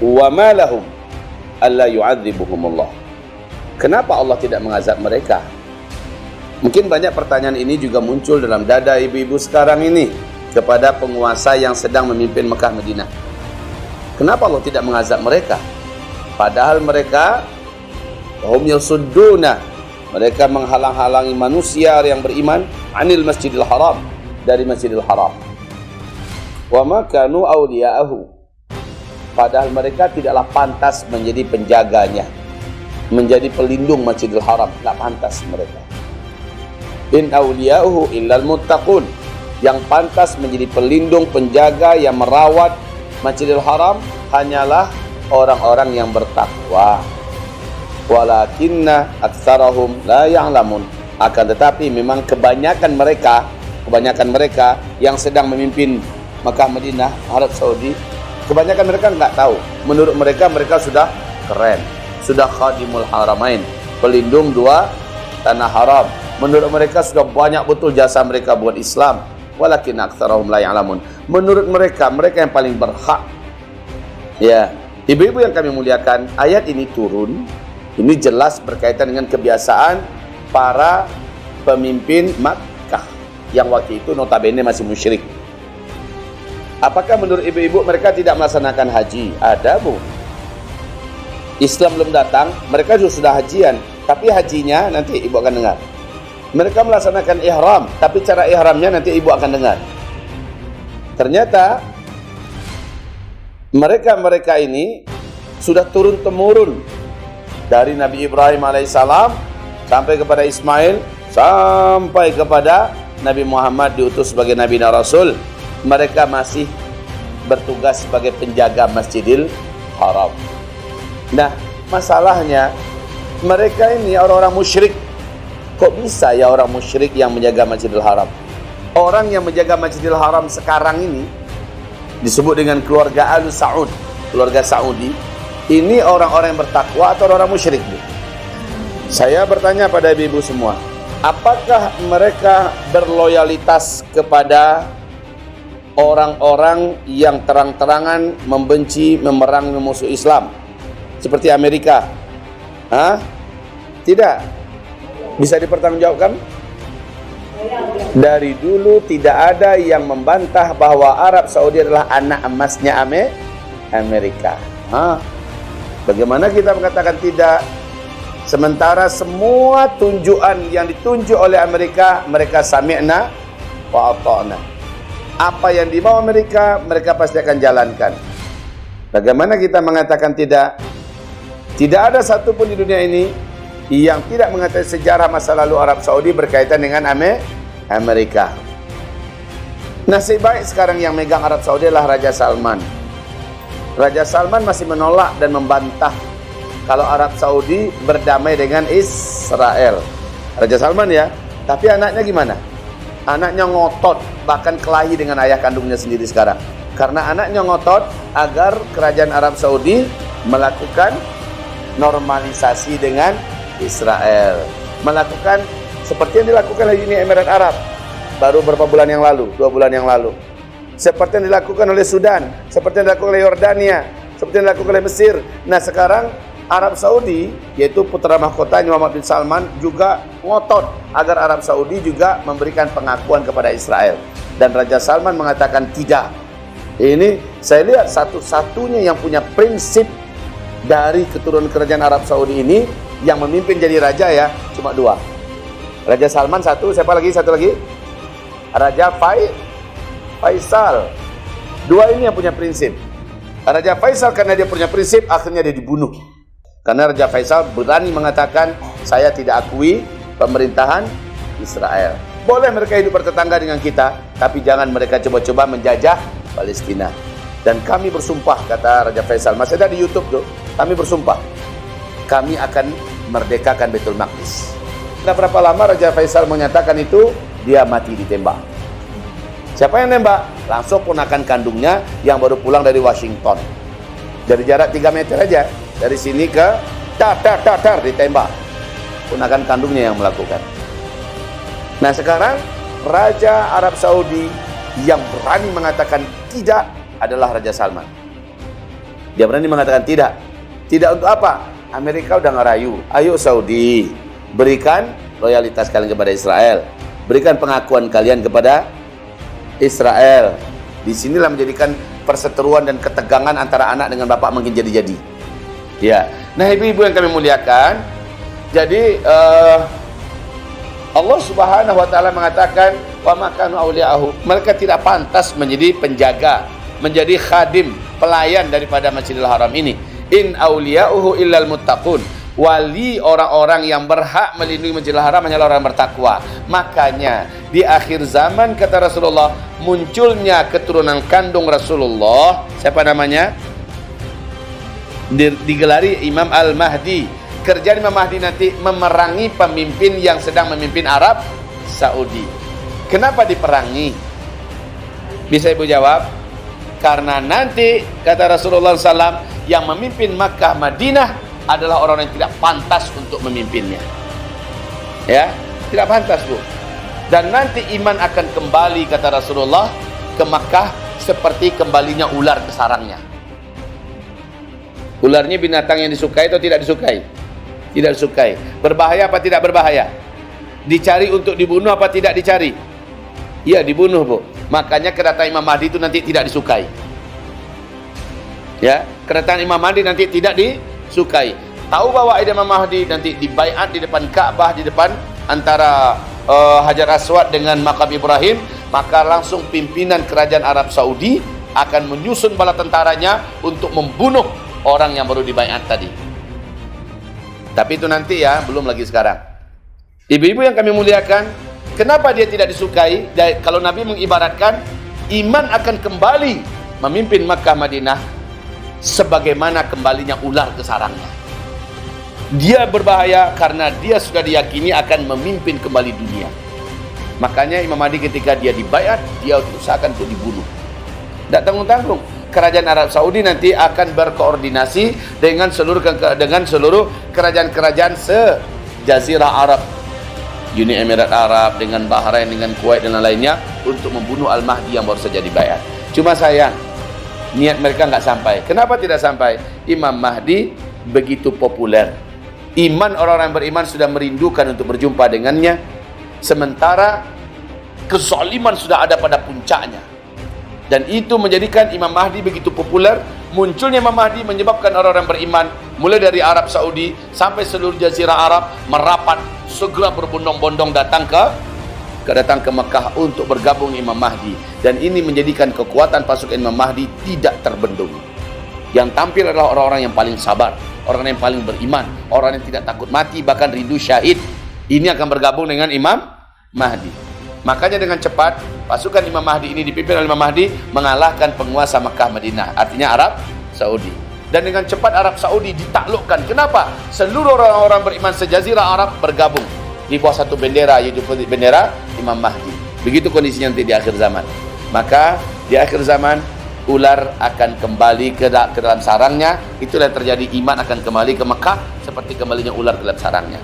wa ma lahum alla yu'adzibuhumullah. Kenapa Allah tidak mengazab mereka? Mungkin banyak pertanyaan ini juga muncul dalam dada ibu-ibu sekarang ini kepada penguasa yang sedang memimpin Mekah Madinah. Kenapa Allah tidak mengazab mereka? Padahal mereka hum yasudduna, mereka menghalang-halangi manusia yang beriman anil Masjidil Haram, dari Masjidil Haram. Wa ma kanu awliya'ahu, padahal mereka tidaklah pantas menjadi penjaganya, menjadi pelindung Masjidil Haram, tidak pantas mereka. In awliya'uhu illal muttaqun, yang pantas menjadi pelindung, penjaga, yang merawat Masjidil Haram hanyalah orang-orang yang bertakwa. Walakinna aktsarahum la ya'lamun, akan tetapi memang kebanyakan mereka yang sedang memimpin Makkah, Madinah, Arab Saudi, kebanyakan mereka nggak tahu. Menurut mereka sudah keren, sudah khadimul haramain, pelindung dua tanah haram. Menurut mereka sudah banyak betul jasa mereka buat Islam. Walakin aktsarahum la ya'lamun, menurut mereka yang paling berhak. Ya, ibu-ibu yang kami muliakan, ayat ini turun, ini jelas berkaitan dengan kebiasaan para pemimpin Makkah yang waktu itu notabene masih musyrik. Apakah menurut ibu-ibu mereka tidak melaksanakan haji? Ada, Bu. Islam belum datang, mereka sudah hajian, tapi hajinya nanti ibu akan dengar. Mereka melaksanakan ihram, tapi cara ihramnya nanti ibu akan dengar. Ternyata mereka ini sudah turun-temurun dari Nabi Ibrahim alaihissalam sampai kepada Ismail, sampai kepada Nabi Muhammad diutus sebagai Nabi dan Rasul. Mereka masih bertugas sebagai penjaga Masjidil Haram. Nah, masalahnya mereka ini orang-orang musyrik. Kok bisa ya orang musyrik yang menjaga Masjidil Haram? Orang yang menjaga Masjidil Haram sekarang ini disebut dengan keluarga Al Saud, keluarga Saudi. Ini orang-orang yang bertakwa atau orang musyrik? Saya bertanya pada ibu-ibu semua, apakah mereka berloyalitas kepada orang-orang yang terang-terangan membenci, memerangi musuh Islam seperti Amerika? Tidak. Bisa dipertanggungjawabkan? Dari dulu tidak ada yang membantah bahwa Arab Saudi adalah anak emasnya Amerika. Bagaimana kita mengatakan tidak? Sementara semua tunjukan yang ditunjuk oleh Amerika, mereka sami'na wa ata'na. Apa yang dimau Amerika, mereka pasti akan jalankan. Bagaimana kita mengatakan tidak? Tidak ada satupun di dunia ini yang tidak mengetahui sejarah masa lalu Arab Saudi berkaitan dengan Amerika. Nasib baik sekarang yang megang Arab Saudi adalah Raja Salman. Raja Salman masih menolak dan membantah kalau Arab Saudi berdamai dengan Israel. Raja Salman ya, tapi anaknya gimana? Anaknya ngotot, bahkan kelahi dengan ayah kandungnya sendiri sekarang. Karena anaknya ngotot agar kerajaan Arab Saudi melakukan normalisasi dengan Israel, melakukan seperti yang dilakukan oleh Uni Emirat Arab baru beberapa bulan yang lalu, 2 bulan yang lalu, seperti yang dilakukan oleh Sudan, seperti yang dilakukan oleh Yordania, seperti yang dilakukan oleh Mesir. Nah sekarang Arab Saudi, yaitu putra mahkotanya Muhammad bin Salman, juga ngotot agar Arab Saudi juga memberikan pengakuan kepada Israel, dan Raja Salman mengatakan tidak. Ini saya lihat satu-satunya yang punya prinsip dari keturunan kerajaan Arab Saudi ini yang memimpin jadi raja ya cuma 2. Raja Salman satu, siapa lagi? Satu lagi Raja Faisal. 2 ini yang punya prinsip. Raja Faisal karena dia punya prinsip, akhirnya dia dibunuh. Karena Raja Faisal berani mengatakan, saya tidak akui pemerintahan Israel. Boleh mereka hidup bertetangga dengan kita, tapi jangan mereka coba-coba menjajah Palestina. Dan kami bersumpah, kata Raja Faisal, masih ada di YouTube tuh, kami bersumpah, kami akan merdekakan Baitul Maqdis. Tidak berapa lama Raja Faisal menyatakan itu, dia mati ditembak. Siapa yang nembak? Langsung ponakan kandungnya yang baru pulang dari Washington. Dari jarak 3 meter aja, dari sini ke dar ditembak. Ponakan kandungnya yang melakukan. Nah sekarang Raja Arab Saudi yang berani mengatakan tidak adalah Raja Salman. Dia berani mengatakan tidak. Tidak untuk apa? Amerika udah ngerayu. Ayo Saudi, berikan loyalitas kalian kepada Israel. Berikan pengakuan kalian kepada Israel. Di sinilah menjadikan perseteruan dan ketegangan antara anak dengan bapak makin jadi-jadi. Ya. Nah, ibu-ibu yang kami muliakan, jadi Allah Subhanahu wa taala mengatakan, "Wa makanu auliya'ahu." Mereka tidak pantas menjadi penjaga, menjadi khadim, pelayan daripada Masjidil Haram ini. In auliya'uhu illal muttaqun. Wali orang-orang yang berhak melindungi Masjidil Haram hanyalah orang bertakwa. Makanya di akhir zaman kata Rasulullah, munculnya keturunan kandung Rasulullah, siapa namanya? Digelari Imam Al-Mahdi. Kerjaan Imam Mahdi nanti memerangi pemimpin yang sedang memimpin Arab Saudi. Kenapa diperangi? Bisa ibu jawab? Karena nanti kata Rasulullah SAW, yang memimpin Makkah Madinah adalah orang yang tidak pantas untuk memimpinnya. Ya, tidak pantas, Bu. Dan nanti iman akan kembali kata Rasulullah ke Makkah seperti kembalinya ular ke sarangnya. Ularnya binatang yang disukai atau tidak disukai? Tidak disukai. Berbahaya apa tidak berbahaya? Dicari untuk dibunuh apa tidak dicari? Iya, dibunuh, Bu. Makanya kedatangan Imam Mahdi itu nanti tidak disukai. Ya, kedatangan Imam Mahdi nanti tidak disukai. Tahu bahwa ada Imam Mahdi nanti dibaiat di depan Ka'bah, di depan antara Hajar Aswad dengan makam Ibrahim, maka langsung pimpinan kerajaan Arab Saudi akan menyusun bala tentaranya untuk membunuh orang yang baru dibaiat tadi. Tapi itu nanti ya, belum lagi sekarang. Ibu-ibu yang kami muliakan, kenapa dia tidak disukai? Kalau Nabi mengibaratkan iman akan kembali memimpin Makkah Madinah sebagaimana kembalinya ular ke sarangnya. Dia berbahaya karena dia sudah diyakini akan memimpin kembali dunia. Makanya Imam Mahdi ketika dia dibaiat, dia usahakan untuk dibunuh. Tidak tanggung-tanggung. Kerajaan Arab Saudi nanti akan berkoordinasi dengan seluruh kerajaan-kerajaan se-Jazirah Arab, Uni Emirat Arab, dengan Bahrain, dengan Kuwait dan lainnya untuk membunuh Al-Mahdi yang baru saja dibaiat. Cuma sayang, niat mereka nggak sampai. Kenapa tidak sampai? Imam Mahdi begitu populer. Iman orang-orang beriman sudah merindukan untuk berjumpa dengannya, sementara kezaliman sudah ada pada puncaknya. Dan itu menjadikan Imam Mahdi begitu populer. Munculnya Imam Mahdi menyebabkan orang-orang beriman mulai dari Arab Saudi sampai seluruh Jazirah Arab merapat, segera berbondong-bondong datang ke Mekah untuk bergabung Imam Mahdi. Dan ini menjadikan kekuatan pasukan Imam Mahdi tidak terbendung. Yang tampil adalah orang-orang yang paling sabar, orang yang paling beriman, orang yang tidak takut mati, bahkan rindu syahid. Ini akan bergabung dengan Imam Mahdi. Makanya dengan cepat pasukan Imam Mahdi ini dipimpin oleh Imam Mahdi mengalahkan penguasa Makkah Madinah, artinya Arab Saudi. Dan dengan cepat Arab Saudi ditaklukkan. Kenapa? Seluruh orang-orang beriman sejazirah Arab bergabung di bawah satu bendera, yaitu bendera Imam Mahdi. Begitu kondisinya nanti di akhir zaman. Maka di akhir zaman ular akan kembali ke dalam sarangnya. Itulah yang terjadi, iman akan kembali ke Mekah seperti kembalinya ular ke dalam sarangnya.